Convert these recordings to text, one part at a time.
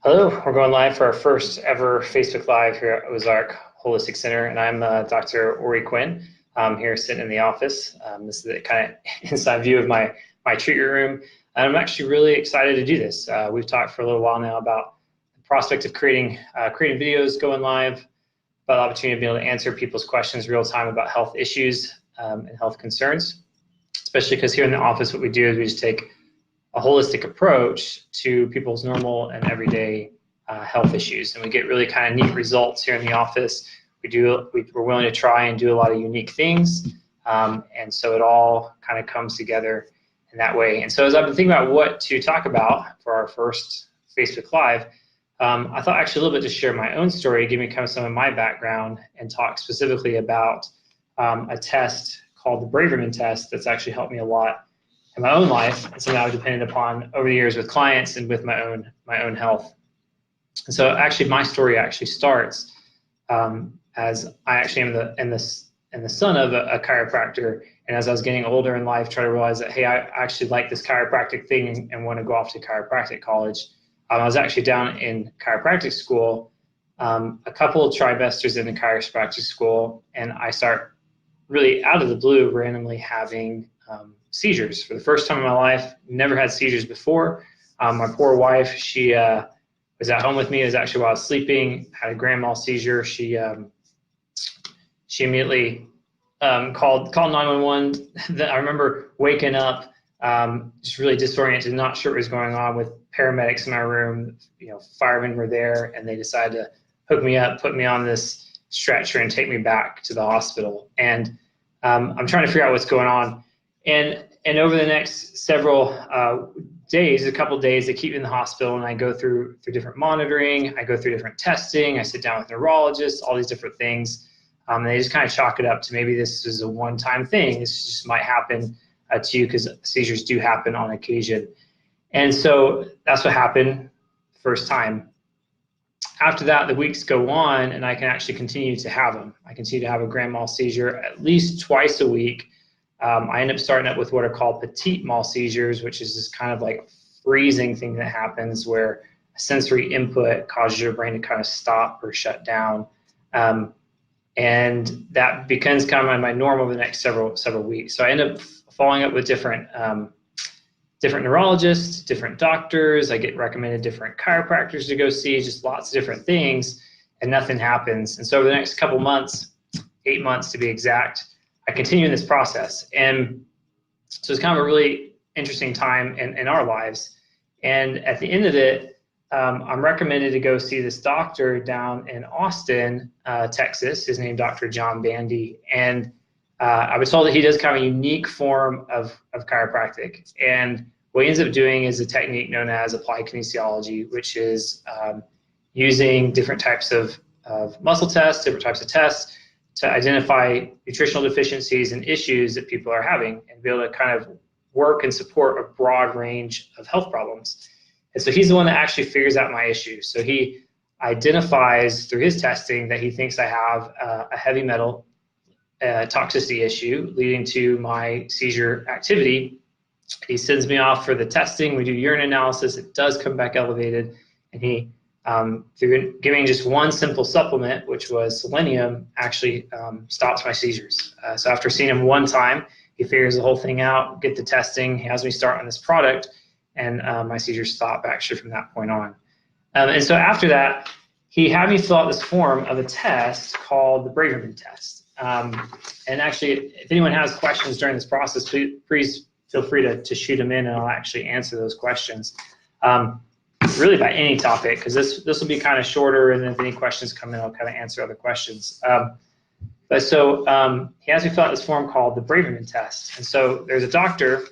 Hello, we're going live for our first ever Facebook Live here at Ozark Holistic Center, and I'm Dr. Quinn. I'm here sitting in the office. This is the kind of inside view of my treatment room, and I'm actually really excited to do this. We've talked for a little while now about the prospect of creating videos, going live, about the opportunity to be able to answer people's questions real time about health issues and health concerns, especially because here in the office what we do is we just take a holistic approach to people's normal and everyday health issues. And we get really kind of neat results here in the office. We're willing to try and do a lot of unique things. And so it all kind of comes together in that way. And so as I've been thinking about what to talk about for our first Facebook Live, I thought actually a little bit to share my own story, give me kind of some of my background, and talk specifically about a test called the Braverman test that's actually helped me a lot in my own life, and something I've depended upon over the years with clients and with my own health. And so actually my story actually starts as I actually am the son of a chiropractor, and as I was getting older in life, try to realize that, hey, I actually like this chiropractic thing and want to go off to chiropractic college. I was actually down in chiropractic school, a couple of trimesters in the chiropractic school, and I start really out of the blue randomly having seizures for the first time in my life. Never had seizures before. My poor wife, she was at home with me. It was actually while I was sleeping, had a grand mal seizure. She immediately called 911. I remember waking up just really disoriented, not sure what was going on, with paramedics in my room. Firemen were there, and they decided to hook me up, put me on this stretcher, and take me back to the hospital. And I'm trying to figure out what's going on. And over the next several days, a couple days, they keep me in the hospital, and I go through different monitoring. I go through different testing. I sit down with neurologists, all these different things. And they just kind of chalk it up to maybe this is a one-time thing. This just might happen to you, because seizures do happen on occasion. And so that's what happened first time. After that, the weeks go on, and I can actually continue to have them. I continue to have a grand mal seizure at least twice a week. I end up starting up with what are called petit mal seizures, which is this kind of like freezing thing that happens where sensory input causes your brain to kind of stop or shut down. And that becomes kind of my norm over the next several weeks. So I end up following up with different neurologists, different doctors. I get recommended different chiropractors to go see, just lots of different things, and nothing happens. And so over the next couple months, 8 months to be exact, I continue in this process. And so it's kind of a really interesting time in our lives. And at the end of it, I'm recommended to go see this doctor down in Austin, Texas. His name is Dr. John Bandy. And I was told that he does kind of a unique form of chiropractic. And what he ends up doing is a technique known as applied kinesiology, which is using different types of muscle tests, different types of tests, to identify nutritional deficiencies and issues that people are having, and be able to kind of work and support a broad range of health problems. And so he's the one that actually figures out my issues. So he identifies through his testing that he thinks I have a heavy metal toxicity issue leading to my seizure activity. He sends me off for the testing. We do urine analysis. It does come back elevated. And he, through giving just one simple supplement, which was selenium, actually stops my seizures. So after seeing him one time, he figures the whole thing out, get the testing. He has me start on this product, and my seizures stop actually from that point on. And so after that, he had me fill out this form of a test called the Braverman test. And actually, if anyone has questions during this process, please feel free to shoot them in, and I'll actually answer those questions. Really by any topic, because this will be kind of shorter, and then if any questions come in, I'll kind of answer other questions. But so he has me fill out this form called the Braverman test. And so there's a doctor,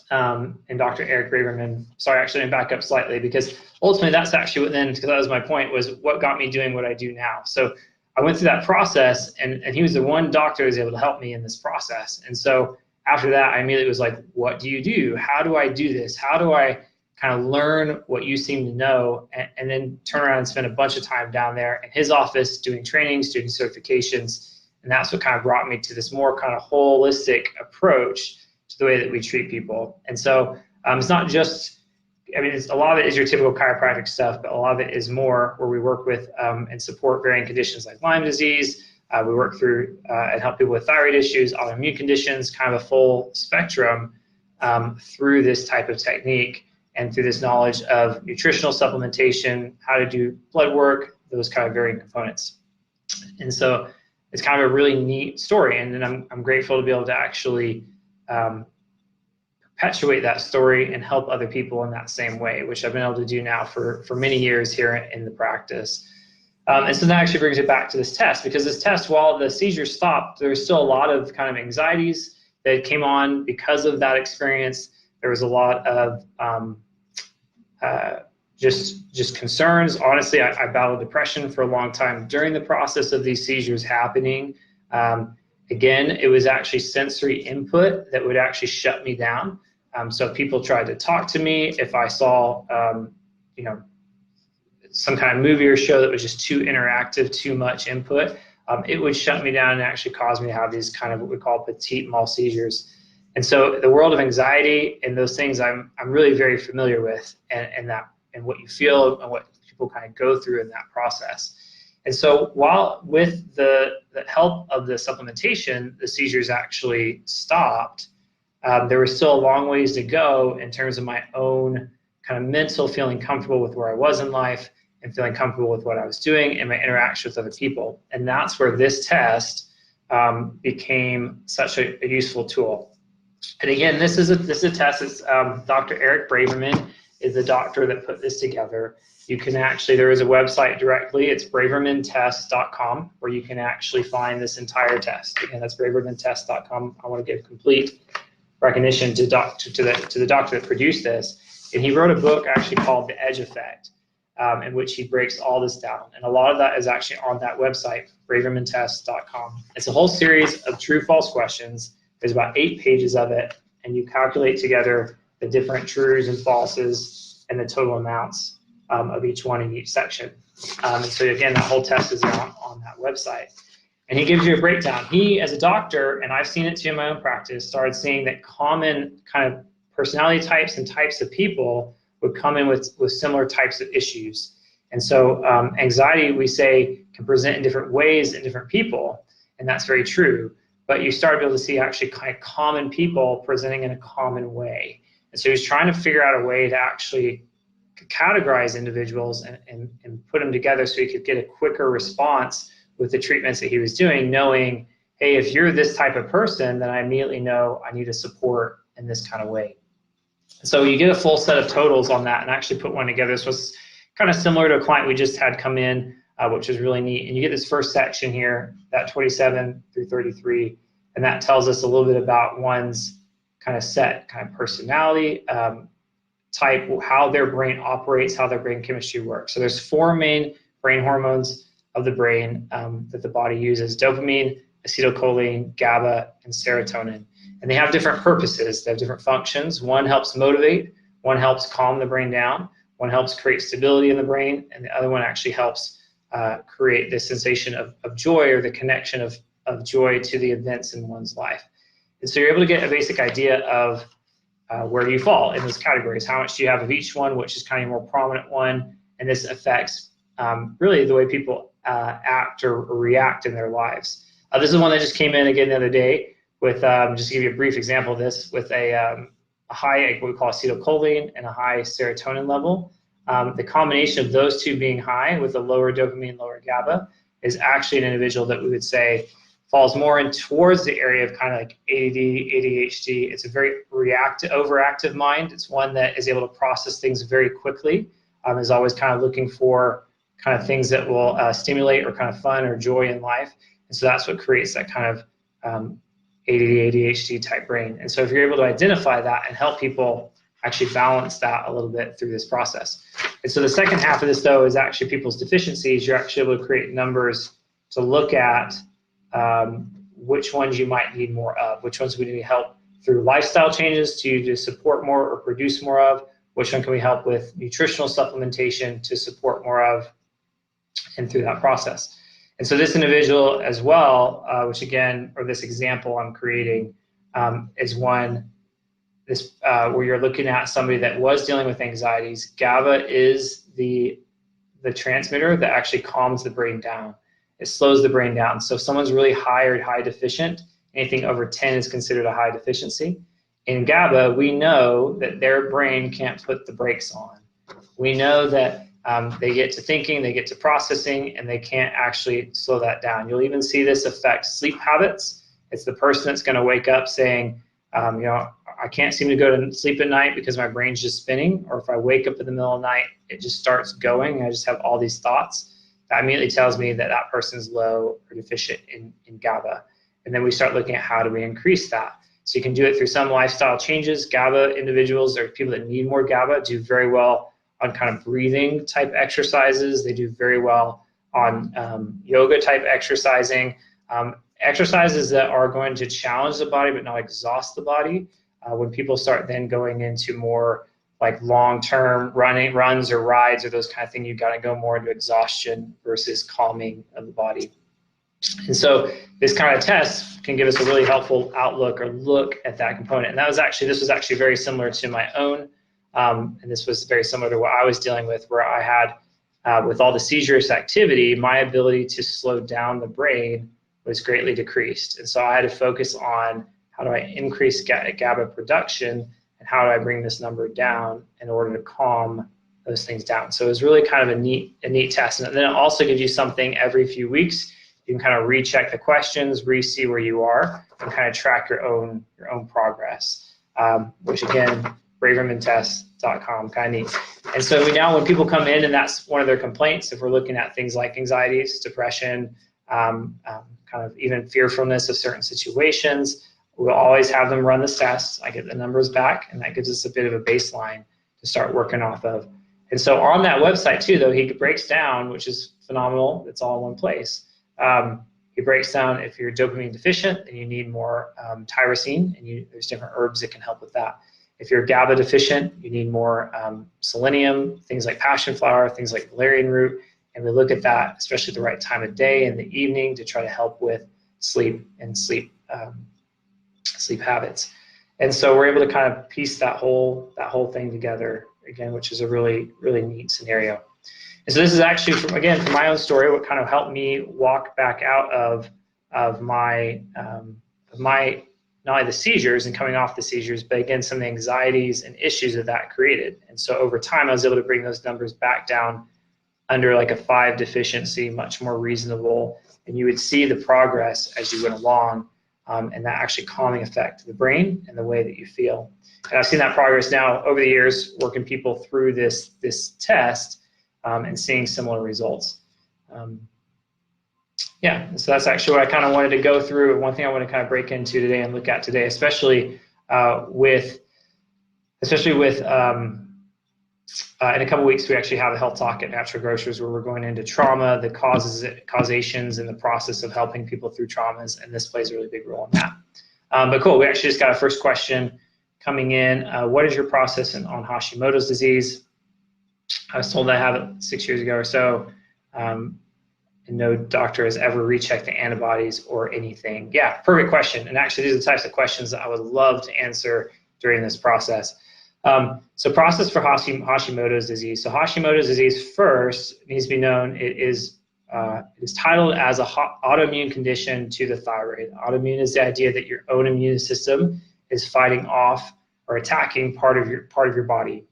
and Dr. Eric Braverman. Sorry, actually, I'm back up slightly, because ultimately that's actually what then, because that was my point, was what got me doing what I do now. So I went through that process, and he was the one doctor who was able to help me in this process. And so after that, I immediately was like, what do you do? How do I do this? How do I kind of learn what you seem to know, and then turn around and spend a bunch of time down there in his office doing trainings, doing certifications. And that's what kind of brought me to this more kind of holistic approach to the way that we treat people. And so it's not just I mean, a lot of it is your typical chiropractic stuff, but a lot of it is more where we work with and support varying conditions like Lyme disease. We work through and help people with thyroid issues, autoimmune conditions, kind of a full spectrum through this type of technique and through this knowledge of nutritional supplementation, how to do blood work, those kind of varying components. And so it's kind of a really neat story. And then I'm grateful to be able to actually perpetuate that story and help other people in that same way, which I've been able to do now for many years here in the practice. And so that actually brings it back to this test, because this test, while the seizures stopped, there was still a lot of kind of anxieties that came on because of that experience. There was a lot of just concerns. Honestly, I battled depression for a long time during the process of these seizures happening. Again, it was actually sensory input that would actually shut me down. So if people tried to talk to me, if I saw, some kind of movie or show that was just too interactive, too much input, it would shut me down and actually cause me to have these kind of what we call petit mal seizures. And so the world of anxiety and those things I'm really very familiar with, and what you feel and what people kind of go through in that process. And so while with the help of the supplementation, the seizures actually stopped, there was still a long ways to go in terms of my own kind of mental feeling comfortable with where I was in life and feeling comfortable with what I was doing and my interaction with other people. And that's where this test became such a useful tool. And again, this is a test. It's Dr. Eric Braverman is the doctor that put this together. You can actually, there is a website directly. It's bravermantest.com, where you can actually find this entire test. Again, that's bravermantest.com. I want to give complete recognition to the doctor that produced this. And he wrote a book actually called The Edge Effect, in which he breaks all this down. And a lot of that is actually on that website, bravermantest.com. It's a whole series of true-false questions. There's about 8 pages of it, and you calculate together the different trues and falses and the total amounts of each one in each section. And so again, that whole test is on that website. And he gives you a breakdown. He, as a doctor, and I've seen it too in my own practice, started seeing that common kind of personality types and types of people would come in with similar types of issues. And so anxiety, we say, can present in different ways in different people, and that's very true. But you start to be able to see actually kind of common people presenting in a common way. And so he's trying to figure out a way to actually categorize individuals and put them together so he could get a quicker response with the treatments that he was doing, knowing, hey, if you're this type of person, then I immediately know I need to support in this kind of way. So you get a full set of totals on that and actually put one together. This was kind of similar to a client we just had come in, which was really neat. And you get this first section here, that 27 through 33, and that tells us a little bit about one's kind of set kind of personality type, how their brain operates, how their brain chemistry works. So there's 4 main brain hormones of the brain that the body uses: dopamine, acetylcholine, GABA, and serotonin. And they have different purposes. They have different functions. One helps motivate, one helps calm the brain down, one helps create stability in the brain, and the other one actually helps create this sensation of joy, or the connection of joy to the events in one's life. And so you're able to get a basic idea of where do you fall in those categories, how much do you have of each one, which is kind of a more prominent one, and this affects really the way people act or react in their lives. This is one that just came in again the other day with, just to give you a brief example of this, with a high, what we call acetylcholine, and a high serotonin level. The combination of those two being high with a lower dopamine, lower GABA is actually an individual that we would say falls more in towards the area of kind of like ADD, ADHD. It's a very reactive, overactive mind. It's one that is able to process things very quickly, is always kind of looking for kind of things that will stimulate or kind of fun or joy in life. And so that's what creates that kind of ADD, ADHD type brain. And so if you're able to identify that and help people actually balance that a little bit through this process. And so the second half of this, though, is actually people's deficiencies. You're actually able to create numbers to look at which ones you might need more of, which ones we need help through lifestyle changes to support more or produce more of, which one can we help with nutritional supplementation to support more of, and through that process. And so this individual as well, which again, or this example I'm creating, is one where you're looking at somebody that was dealing with anxieties, GABA is the transmitter that actually calms the brain down. It slows the brain down. So if someone's really high or high deficient, anything over 10 is considered a high deficiency. In GABA, we know that their brain can't put the brakes on. We know that they get to thinking, they get to processing, and they can't actually slow that down. You'll even see this affect sleep habits. It's the person that's going to wake up saying, I can't seem to go to sleep at night because my brain's just spinning, or if I wake up in the middle of the night, it just starts going. I just have all these thoughts. That immediately tells me that that person's low or deficient in GABA. And then we start looking at how do we increase that. So you can do it through some lifestyle changes. GABA individuals or people that need more GABA do very well on kind of breathing type exercises. They do very well on yoga type exercising. Exercises that are going to challenge the body but not exhaust the body. When people start then going into more like long-term runs or rides or those kind of things, you've got to go more into exhaustion versus calming of the body. And so this kind of test can give us a really helpful outlook or look at that component. And this was actually very similar to my own, and this was very similar to what I was dealing with, where I had, with all the seizures activity, my ability to slow down the brain was greatly decreased. And so I had to focus on how do I increase GABA production and how do I bring this number down in order to calm those things down. So it was really kind of a neat test. And then it also gives you something every few weeks. You can kind of recheck the questions, re-see where you are, and kind of track your own progress, which again, bravermantest.com, kind of neat. And so when people come in and that's one of their complaints, if we're looking at things like anxieties, depression, kind of even fearfulness of certain situations, we'll always have them run this test. I get the numbers back, and that gives us a bit of a baseline to start working off of. And so on that website too, though, he breaks down, which is phenomenal. It's all in one place. He breaks down if you're dopamine deficient, then you need more tyrosine, and there's different herbs that can help with that. If you're GABA deficient, you need more selenium, things like passion flower, things like valerian root. And we look at that, especially at the right time of day in the evening, to try to help with sleep and sleep habits. And so we're able to kind of piece that whole thing together again, which is a really, really neat scenario. And so this is actually from my own story, what kind of helped me walk back out of my not only the seizures and coming off the seizures, but again, some of the anxieties and issues that created. And so over time, I was able to bring those numbers back down under like a 5 deficiency, much more reasonable. And you would see the progress as you went along, and that actually calming effect to the brain and the way that you feel. And I've seen that progress now over the years, working people through this test and seeing similar results. So that's actually what I kind of wanted to go through. And one thing I want to kind of break into today and look at today, especially with in a couple of weeks, we actually have a health talk at Natural Grocers where we're going into trauma, the causations, and the process of helping people through traumas, and this plays a really big role in that. But cool, we actually just got a first question coming in. What is your process on Hashimoto's disease? I was told I have it 6 years ago or so, and no doctor has ever rechecked the antibodies or anything. Yeah, perfect question. And actually, these are the types of questions that I would love to answer during this process. So process for Hashimoto's disease. So Hashimoto's disease first needs to be known. It is titled as a autoimmune condition to the thyroid. Autoimmune is the idea that your own immune system is fighting off or attacking part of your body.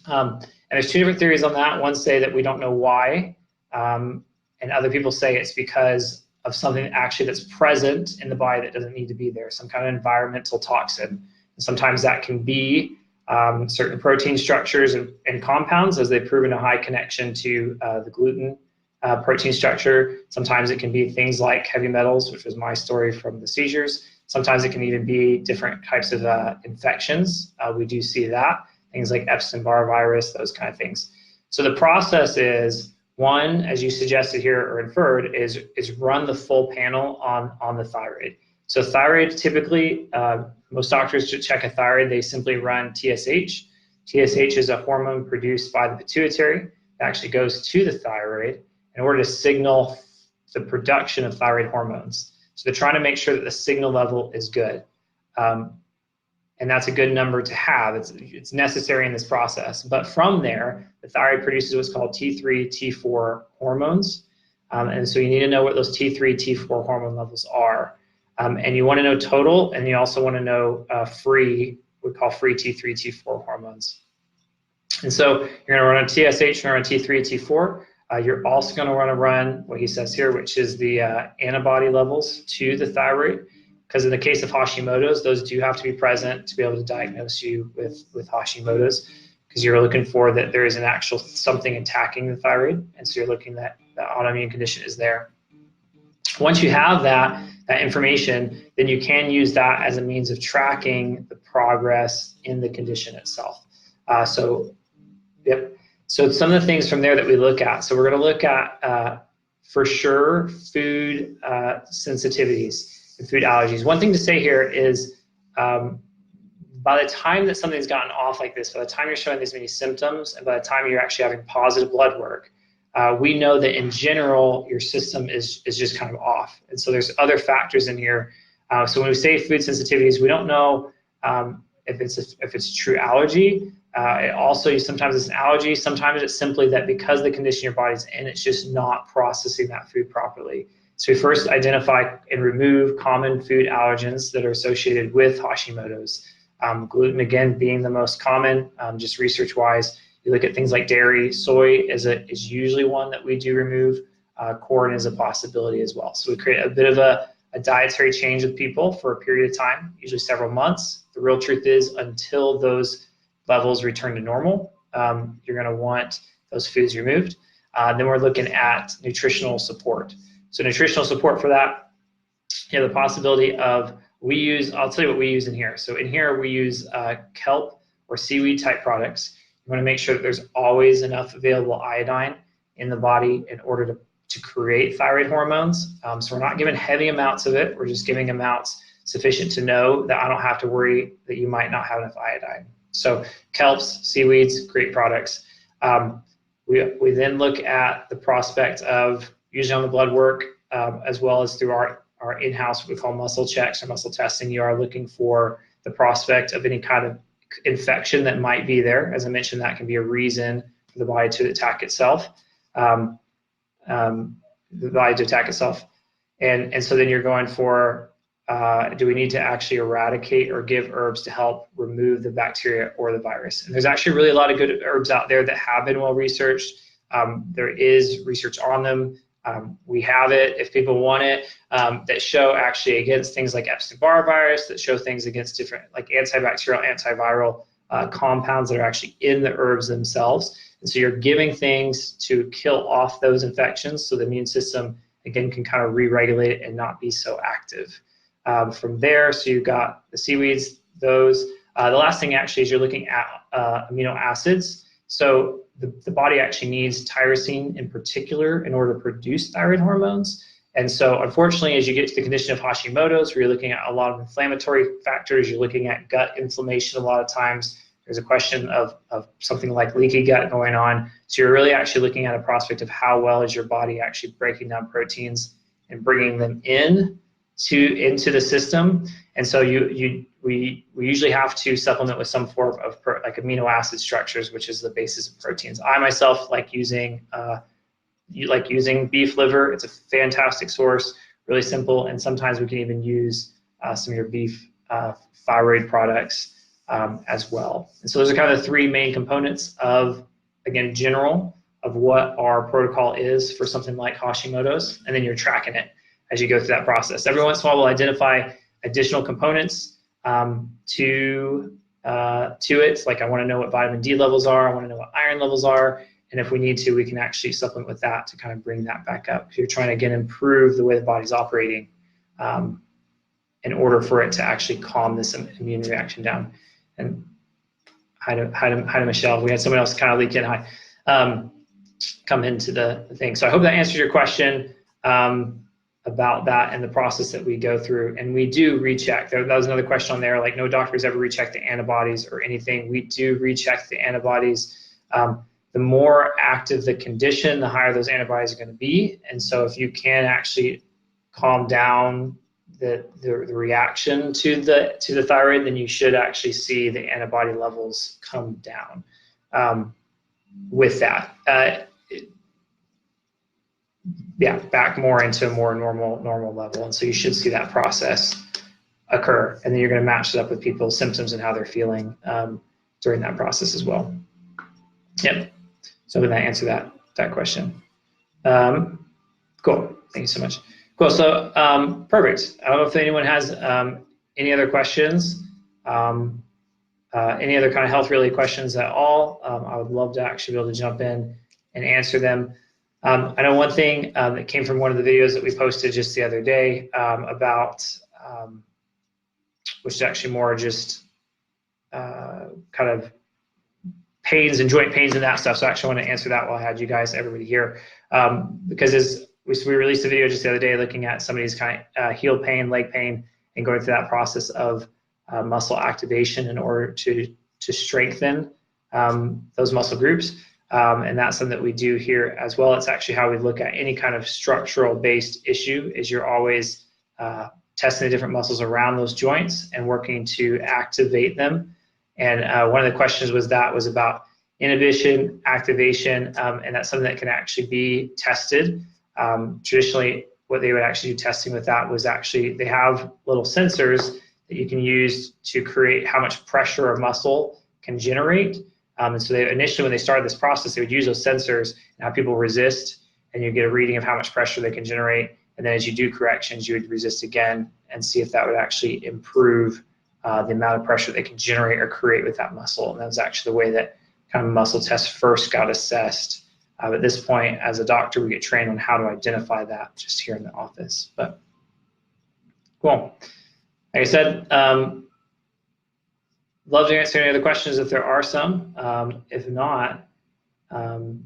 And there's 2 different theories on that. One say that we don't know why, and other people say it's because of something actually that's present in the body that doesn't need to be there, some kind of environmental toxin. And sometimes that can be certain protein structures and compounds, as they've proven a high connection to the gluten protein structure. Sometimes it can be things like heavy metals, which was my story from the seizures. Sometimes it can even be different types of infections. We do see that, things like Epstein-Barr virus, those kind of things. So the process is, one, as you suggested here or inferred, is run the full panel on the thyroid. So thyroid, typically, most doctors to check a thyroid, they simply run TSH. TSH is a hormone produced by the pituitary. It actually goes to the thyroid in order to signal the production of thyroid hormones. So they're trying to make sure that the signal level is good. And and that's a good number to have. It's necessary in this process. But from there, the thyroid produces what's called T3, T4 hormones. And so you need to know what those T3, T4 hormone levels are. And you want to know total, and you also want to know free, we call free T3, T4 hormones. And so you're going to run on TSH, you're going to run T3, T4. You're also going to want to run what he says here, which is the antibody levels to the thyroid. Because in the case of Hashimoto's, those do have to be present to be able to diagnose you with Hashimoto's, because you're looking for that there is an actual something attacking the thyroid, and so you're looking that the autoimmune condition is there. Once you have that information, then you can use that as a means of tracking the progress in the condition itself. So some of the things from there that we look at. So we're going to look at, for sure, food sensitivities and food allergies. One thing to say here is by the time that something's gotten off like this, by the time you're showing these many symptoms, and by the time you're actually having positive blood work, we know that in general, your system is just kind of off. And so there's other factors in here. So when we say food sensitivities, we don't know if it's true allergy. Sometimes it's an allergy. Sometimes it's simply that because the condition your body's in, it's just not processing that food properly. So we first identify and remove common food allergens that are associated with Hashimoto's. Gluten, again, being the most common, just research-wise. You look at things like dairy, soy is usually one that we do remove. Corn is a possibility as well. So we create a bit of a dietary change with people for a period of time, usually several months. The real truth is, until those levels return to normal, you're going to want those foods removed. Then we're looking at nutritional support. So nutritional support for that, you have the possibility of, I'll tell you what we use in here. So in here we use kelp or seaweed type products. You want to make sure that there's always enough available iodine in the body in order to create thyroid hormones. So we're not giving heavy amounts of it. We're just giving amounts sufficient to know that I don't have to worry that you might not have enough iodine. So kelps, seaweeds, great products. We then look at the prospect of, usually on the blood work, as well as through our in-house, what we call muscle checks or muscle testing. You are looking for the prospect of any kind of infection that might be there. As I mentioned, that can be a reason for the body to attack itself. And so then you're going for, do we need to actually eradicate or give herbs to help remove the bacteria or the virus? And there's actually really a lot of good herbs out there that have been well researched. There is research on them. We have it, if people want it, that show actually against things like Epstein-Barr virus, that show things against different like antibacterial, antiviral compounds that are actually in the herbs themselves. And so you're giving things to kill off those infections so the immune system, again, can kind of re-regulate it and not be so active. From there, so you've got the seaweeds, those. The last thing actually is you're looking at amino acids. So the body actually needs tyrosine in particular in order to produce thyroid hormones. And so unfortunately, as you get to the condition of Hashimoto's, where you're looking at a lot of inflammatory factors, you're looking at gut inflammation a lot of times. There's a question of something like leaky gut going on. So you're really actually looking at a prospect of how well is your body actually breaking down proteins and bringing them into the system. And so we usually have to supplement with some form of like amino acid structures, which is the basis of proteins. I myself like using beef liver. It's a fantastic source, really simple, and sometimes we can even use some of your beef thyroid products as well. And so those are kind of the three main components of, again, general of what our protocol is for something like Hashimoto's, and then you're tracking it as you go through that process. Every once in a while, we'll identify additional components to it. Like I want to know what vitamin D levels are. I want to know what iron levels are. And if we need to, we can actually supplement with that to kind of bring that back up. So you're trying to, again, improve the way the body's operating in order for it to actually calm this immune reaction down. And hi to Michelle. We had someone else kind of leak in. Come into the thing. So I hope that answers your question about that and the process that we go through. And we do recheck. That was another question on there, like no doctors ever recheck the antibodies or anything. We do recheck the antibodies. The more active the condition, the higher those antibodies are going to be. And so if you can actually calm down the reaction to the thyroid, then you should actually see the antibody levels come down with that. Yeah, back more into a more normal level, and so you should see that process occur, and then you're going to match it up with people's symptoms and how they're feeling during that process as well. Yep. So did I answer that question? Cool. Thank you so much. Cool. So perfect. I don't know if anyone has any other questions, any other kind of health related questions at all. I would love to actually be able to jump in and answer them. I know one thing that came from one of the videos that we posted just the other day about, which is actually more just kind of pains and joint pains and that stuff. So I actually want to answer that while I had you guys, everybody here, because as we released a video just the other day looking at somebody's kind of heel pain, leg pain, and going through that process of muscle activation in order to strengthen those muscle groups. And that's something that we do here as well. It's actually how we look at any kind of structural based issue, is you're always testing the different muscles around those joints and working to activate them. And one of the questions was about inhibition, activation, and that's something that can actually be tested. Traditionally, what they would actually do testing with that was actually, they have little sensors that you can use to create how much pressure a muscle can generate. And so they initially, when they started this process, they would use those sensors and have people resist, and you get a reading of how much pressure they can generate. And then as you do corrections, you would resist again and see if that would actually improve the amount of pressure they can generate or create with that muscle. And that was actually the way that kind of muscle tests first got assessed. At this point, as a doctor, we get trained on how to identify that just here in the office. But cool. Like I said, love to answer any other questions if there are some. If not, then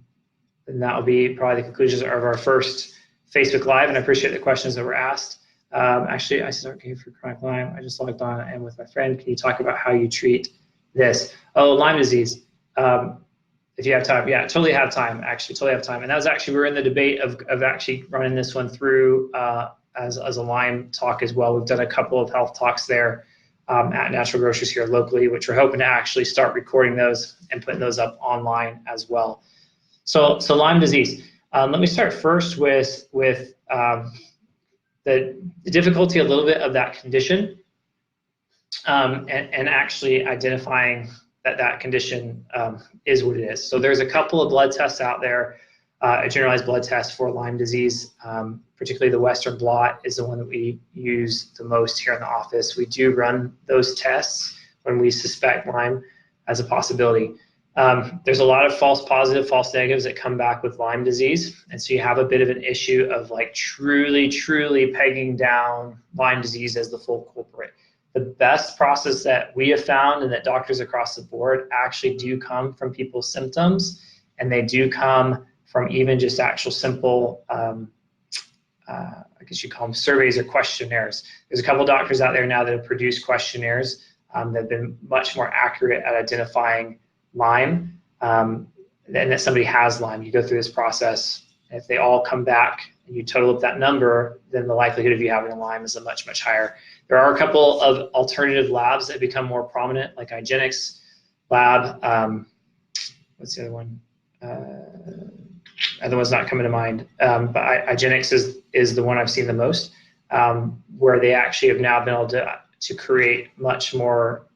that will be probably the conclusions of our first Facebook Live, and I appreciate the questions that were asked. Actually, I start here for chronic Lyme. I just logged on and with my friend. Can you talk about how you treat this? Oh, Lyme disease. If you have time, yeah, totally have time. Actually, totally have time. And that was actually, we were in the debate of actually running this one through as a Lyme talk as well. We've done a couple of health talks there at Natural Grocers here locally, which we're hoping to actually start recording those and putting those up online as well. So Lyme disease. Let me start first with the difficulty a little bit of that condition, and actually identifying that condition is what it is. So there's a couple of blood tests out there, a generalized blood test for Lyme disease, particularly the Western blot is the one that we use the most here in the office. We do run those tests when we suspect Lyme as a possibility. There's a lot of false positive, false negatives that come back with Lyme disease. And so you have a bit of an issue of like truly pegging down Lyme disease as the full culprit. The best process that we have found, and that doctors across the board actually do come from people's symptoms, and they do come from even just actual simple, I guess you call them surveys or questionnaires. There's a couple of doctors out there now that have produced questionnaires that have been much more accurate at identifying Lyme, and that somebody has Lyme. You go through this process, and if they all come back and you total up that number, then the likelihood of you having a Lyme is much higher. There are a couple of alternative labs that become more prominent, like IGeneX lab. What's the other one? Other one's not coming to mind. But IGeneX is the one I've seen the most, where they actually have now been able to create much more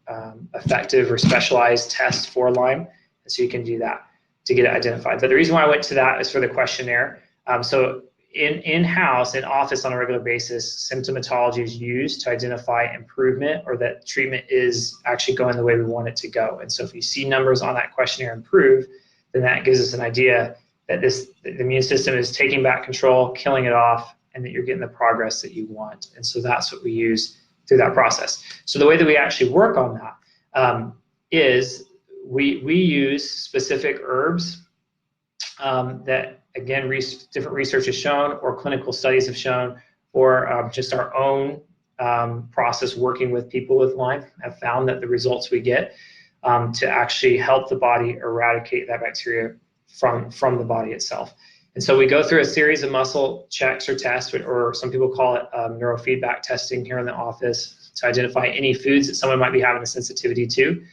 effective or specialized tests for Lyme. And so you can do that to get it identified. But the reason why I went to that is for the questionnaire. So in-house, in office on a regular basis, symptomatology is used to identify improvement or that treatment is actually going the way we want it to go. And so if you see numbers on that questionnaire improve, then that gives us an idea that the immune system is taking back control, killing it off, and that you're getting the progress that you want. And so that's what we use through that process. So the way that we actually work on that is we use specific herbs that, again, different research has shown, or clinical studies have shown, or just our own process working with people with Lyme have found that the results we get to actually help the body eradicate that bacteria from the body itself. And so we go through a series of muscle checks or tests, or some people call it neurofeedback testing here in the office, to identify any foods that someone might be having a sensitivity to.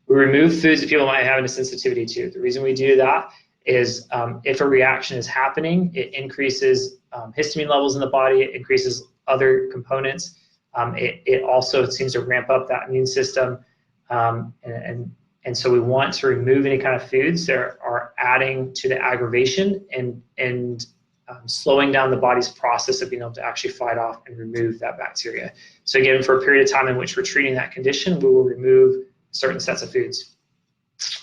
We remove foods that people might be having a sensitivity to. The reason we do that is if a reaction is happening, it increases histamine levels in the body, it increases other components. It also seems to ramp up that immune system. And so we want to remove any kind of foods that are adding to the aggravation and slowing down the body's process of being able to actually fight off and remove that bacteria. So again, for a period of time in which we're treating that condition, we will remove certain sets of foods.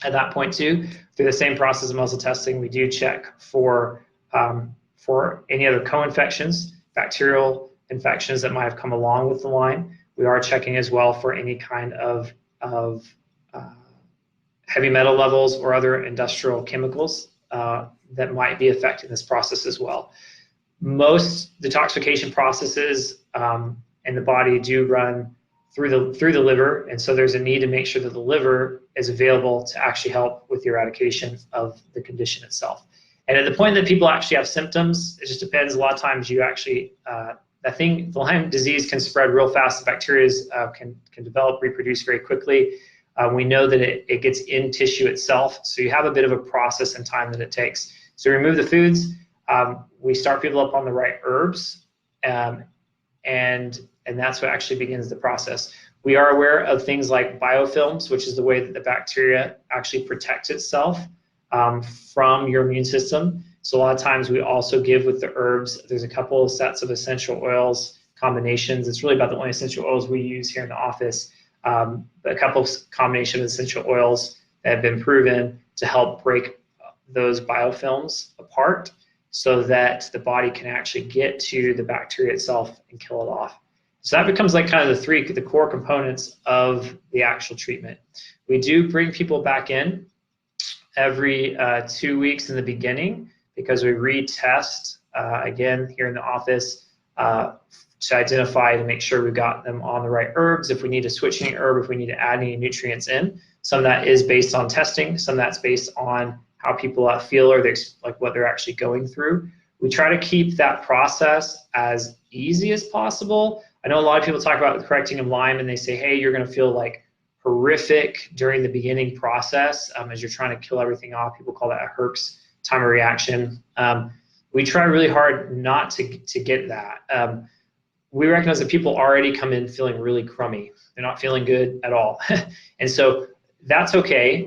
At that point too, through the same process of muscle testing, we do check for any other co-infections, bacterial infections that might have come along with the Lyme. We are checking as well for any kind of heavy metal levels or other industrial chemicals that might be affecting this process as well. Most detoxification processes in the body do run through the liver, and so there's a need to make sure that the liver is available to actually help with the eradication of the condition itself. And at the point that people actually have symptoms, it just depends. A lot of times you actually, the Lyme disease can spread real fast. The bacteria can develop, reproduce very quickly. We know that it gets in tissue itself, so you have a bit of a process and time that it takes. So we remove the foods, we start people up on the right herbs, and that's what actually begins the process. We are aware of things like biofilms, which is the way that the bacteria actually protects itself from your immune system. So a lot of times we also give with the herbs, there's a couple of sets of essential oils combinations. It's really about the only essential oils we use here in the office. A couple of combination of essential oils that have been proven to help break those biofilms apart so that the body can actually get to the bacteria itself and kill it off. So that becomes like kind of the core components of the actual treatment. We do bring people back in every 2 weeks in the beginning because we retest again here in the office to identify, to make sure we've got them on the right herbs, if we need to switch any herb, if we need to add any nutrients in. Some of that is based on testing, some of that's based on how people feel or like what they're actually going through. We try to keep that process as easy as possible. I know a lot of people talk about correcting of Lyme and they say, hey, you're gonna feel like horrific during the beginning process as you're trying to kill everything off. People call that a Herx time of reaction. We try really hard not to get that. We recognize that people already come in feeling really crummy. They're not feeling good at all. And so that's okay.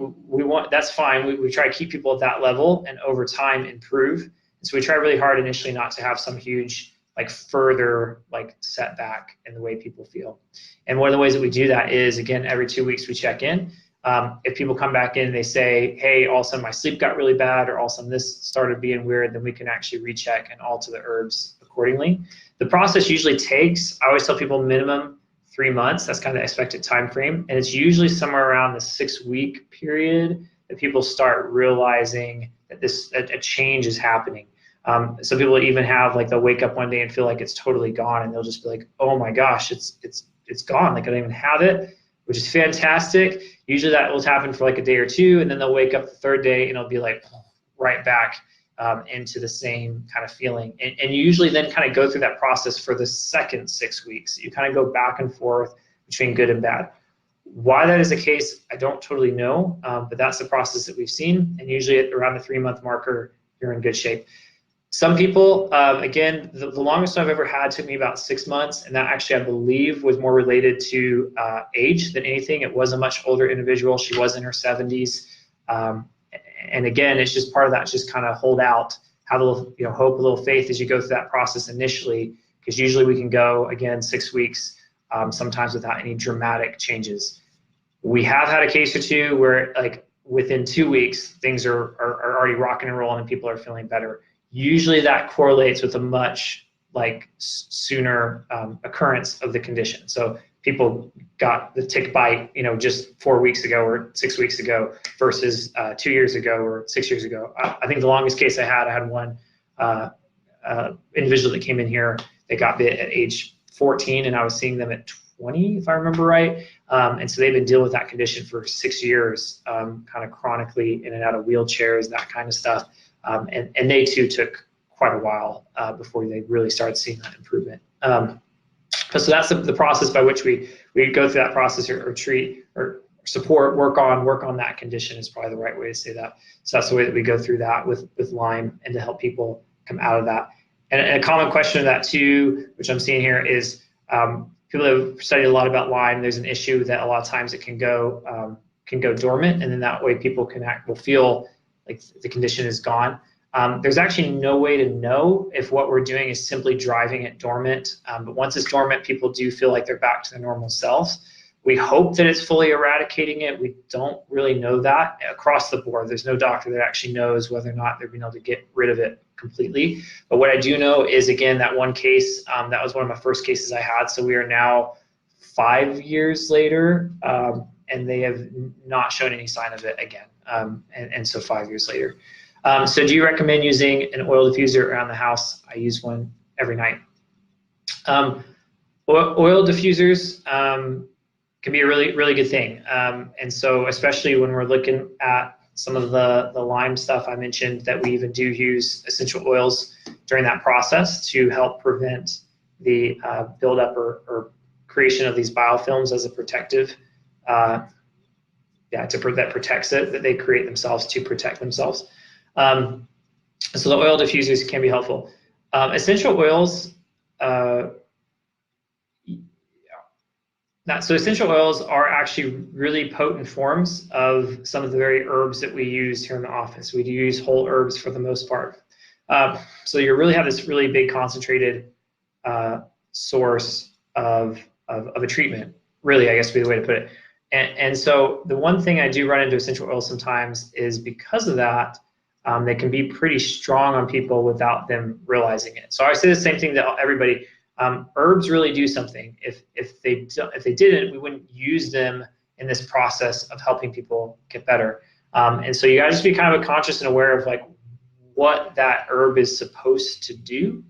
That's fine. We try to keep people at that level and over time improve. And so we try really hard initially not to have some huge further setback in the way people feel. And one of the ways that we do that is, again, every 2 weeks we check in. If people come back in and they say, hey, all of a sudden my sleep got really bad, or all of a sudden this started being weird, then we can actually recheck and alter the herbs accordingly. The process usually takes, I always tell people, minimum 3 months. That's kind of the expected time frame. And it's usually somewhere around the 6-week period that people start realizing that a change is happening. Some people even have they'll wake up one day and feel like it's totally gone, and they'll just be like, oh my gosh, it's gone. I don't even have it, which is fantastic. Usually that will happen for a day or two, and then they'll wake up the third day and it'll be right back into the same kind of feeling. And you usually then kind of go through that process for the second 6 weeks. You kind of go back and forth between good and bad. Why that is the case, I don't totally know, but that's the process that we've seen. And usually at around the 3-month marker, you're in good shape. Some people, again, the longest I've ever had took me about 6 months, and that actually, I believe, was more related to age than anything. It was a much older individual. She was in her 70s. And again, it's just part of that, just kind of hold out, have a little hope, a little faith as you go through that process initially, because usually we can go, again, 6 weeks, sometimes without any dramatic changes. We have had a case or two where within 2 weeks, things are already rocking and rolling and people are feeling better. Usually that correlates with a much sooner occurrence of the condition. So people got the tick bite, just 4 weeks ago or 6 weeks ago versus 2 years ago or 6 years ago. I think the longest case I had one individual that came in here, they got bit at age 14, and I was seeing them at 20, if I remember right. And so they've been dealing with that condition for 6 years, kind of chronically in and out of wheelchairs, that kind of stuff. And they too took quite a while before they really started seeing that improvement. So that's the process by which we go through that process, or treat, or support, work on that condition is probably the right way to say that. So that's the way that we go through that with Lyme, and to help people come out of that. And a common question of that too, which I'm seeing here, is people have studied a lot about Lyme. There's an issue that a lot of times it can go dormant, and then that way people will feel like the condition is gone. There's actually no way to know if what we're doing is simply driving it dormant. But once it's dormant, people do feel like they're back to their normal selves. We hope that it's fully eradicating it. We don't really know that across the board. There's no doctor that actually knows whether or not they're being able to get rid of it completely. But what I do know is, again, that one case, that was one of my first cases I had. So we are now 5 years later, and they have not shown any sign of it again. And so 5 years later. So do you recommend using an oil diffuser around the house? I use one every night. Oil diffusers can be a really, really good thing. And so especially when we're looking at some of the Lyme stuff I mentioned, that we even do use essential oils during that process to help prevent the buildup or creation of these biofilms as a protective, that protects it, that they create themselves to protect themselves. So the oil diffusers can be helpful. Essential oils, so essential oils are actually really potent forms of some of the very herbs that we use here in the office. We do use whole herbs for the most part. So you really have this really big concentrated source of a treatment, really, I guess would be the way to put it. And so the one thing I do run into essential oils sometimes is, because of that, they can be pretty strong on people without them realizing it. So I say the same thing to everybody. Herbs really do something. If they didn't, we wouldn't use them in this process of helping people get better. And so you gotta just be kind of conscious and aware of like what that herb is supposed to do,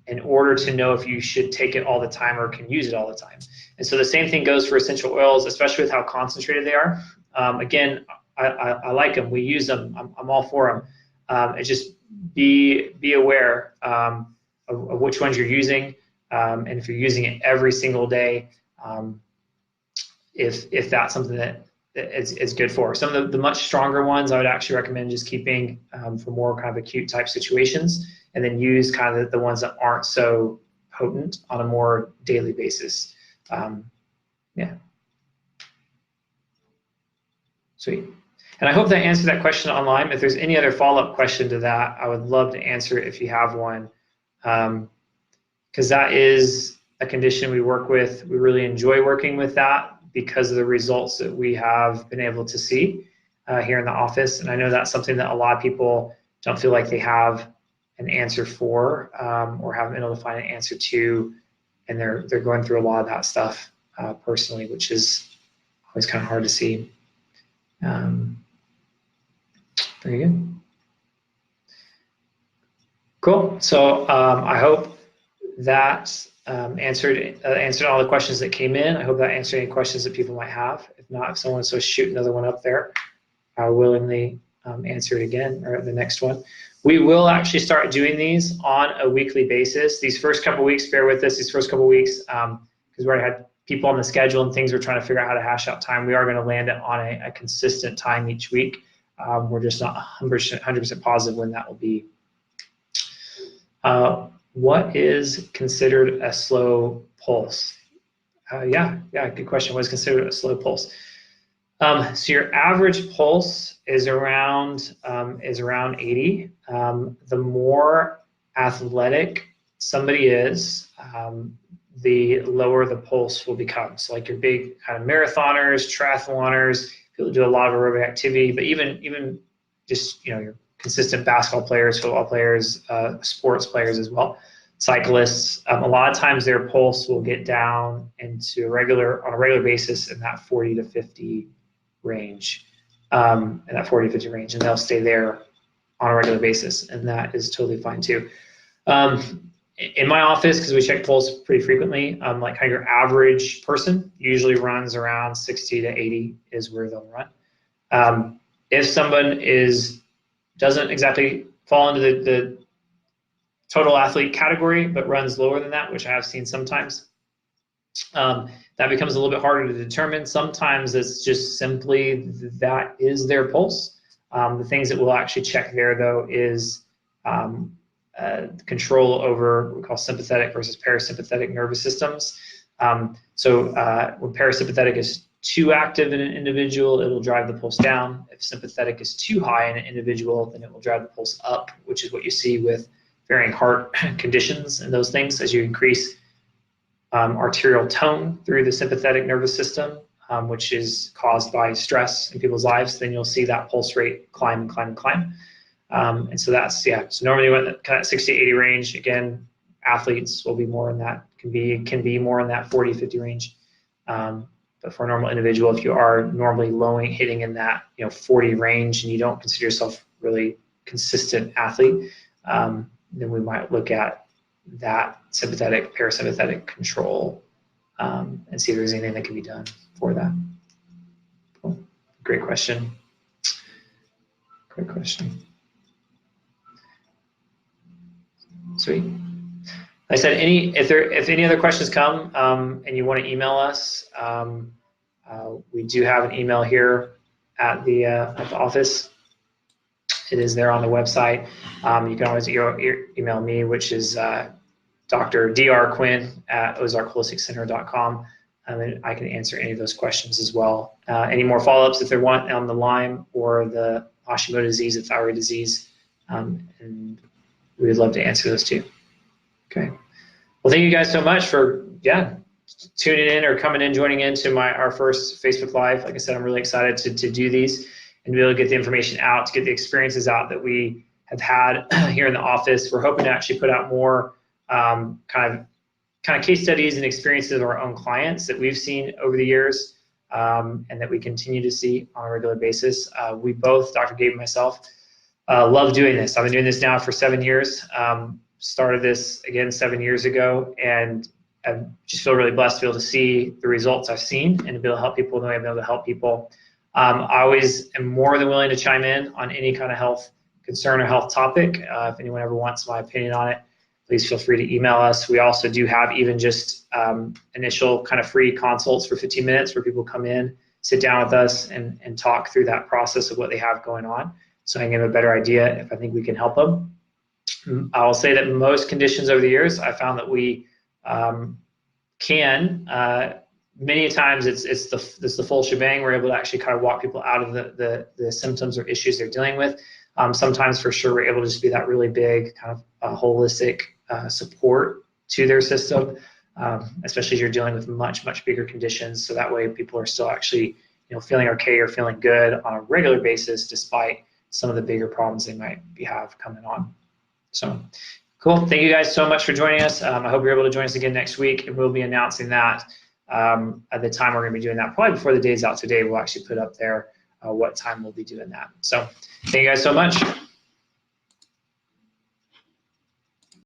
in order to know if you should take it all the time or can use it all the time. And so the same thing goes for essential oils, especially with how concentrated they are. Again, I like them. We use them. I'm all for them. And just be aware of which ones you're using, and if you're using it every single day, if that's something that it's good for. Some of the much stronger ones I would actually recommend just keeping for more kind of acute type situations, and then use kind of the ones that aren't so potent on a more daily basis. Yeah. Sweet. And I hope that answered that question on Lyme. If there's any other follow-up question to that, I would love to answer it if you have one, because that is a condition we work with. We really enjoy working with that because of the results that we have been able to see here in the office. And I know that's something that a lot of people don't feel like they have an answer for, or haven't been able to find an answer to, and they're going through a lot of that stuff personally, which is always kind of hard to see. Very good. Cool. So I hope that answered all the questions that came in. I hope that answered any questions that people might have. If not, if someone wants to shoot another one up there, I'll willingly answer it again, or the next one. We will actually start doing these on a weekly basis. These first couple weeks, bear with us, these first couple weeks, because we already had people on the schedule and things, we're trying to figure out how to hash out time. We are going to land it on a consistent time each week. We're just not 100% positive when that will be. What is considered a slow pulse? Yeah, good question. What is considered a slow pulse? So your average pulse is around 80. The more athletic somebody is, the lower the pulse will become. So like your big kind of marathoners, triathloners, people who do a lot of aerobic activity, but even just your consistent basketball players, football players, sports players as well, cyclists, a lot of times their pulse will get down into on a regular basis in that 40 to 50 range, and they'll stay there on a regular basis, and that is totally fine too. In my office, because we check pulse pretty frequently, like kind of your average person usually runs around 60 to 80 is where they'll run. If someone is doesn't exactly fall into the total athlete category, but runs lower than that, which I have seen sometimes. That becomes a little bit harder to determine. Sometimes it's just simply that is their pulse. The things that we'll actually check there, though, is control over what we call sympathetic versus parasympathetic nervous systems. So when parasympathetic is too active in an individual, it'll drive the pulse down. If sympathetic is too high in an individual, then it will drive the pulse up, which is what you see with varying heart conditions and those things. As you increase arterial tone through the sympathetic nervous system, which is caused by stress in people's lives, then you'll see that pulse rate climb and climb and climb. And so that's, yeah, so normally when the kind of 60 to 80 range, again, athletes will be more in that, can be more in that 40, 50 range. But for a normal individual, if you are normally hitting in that 40 range and you don't consider yourself really consistent athlete, then we might look at that sympathetic, parasympathetic control and see if there's anything that can be done for that. Cool. Great question. Great question. Sweet. Like I said, if any other questions come and you want to email us, we do have an email here at the office. It is there on the website. You can always email me, which is Dr.Quinn at ozarkholisticcenter.com. And I can answer any of those questions as well. Any more follow-ups if they want on the Lyme or the Hashimoto disease, the thyroid disease, and we would love to answer those too. Okay. Well, thank you guys so much for tuning in or coming in, joining into our first Facebook Live. Like I said, I'm really excited to do these and be able to get the information out, to get the experiences out that we have had here in the office. We're hoping to actually put out more kind of case studies and experiences of our own clients that we've seen over the years and that we continue to see on a regular basis. We both, Dr. Gabe and myself, love doing this. I've been doing this now for 7 years. Started this again 7 years ago, and I just feel really blessed to be able to see the results I've seen and to be able to help people the way I've been able to help people. I always am more than willing to chime in on any kind of health concern or health topic. If anyone ever wants my opinion on it, please feel free to email us. We also do have even just initial kind of free consults for 15 minutes where people come in, sit down with us and talk through that process of what they have going on, so I can give a better idea if I think we can help them. I'll say that most conditions over the years, I found that we many times it's the full shebang. We're able to actually kind of walk people out of the symptoms or issues they're dealing with. Sometimes for sure we're able to just be that really big kind of holistic support to their system, especially as you're dealing with much bigger conditions. So that way people are still actually feeling okay or feeling good on a regular basis despite some of the bigger problems they might have coming on. So cool. Thank you guys so much for joining us. I hope you're able to join us again next week, and we'll be announcing that at the time we're going to be doing that. Probably before the day's out today, we'll actually put up there what time we'll be doing that. So thank you guys so much.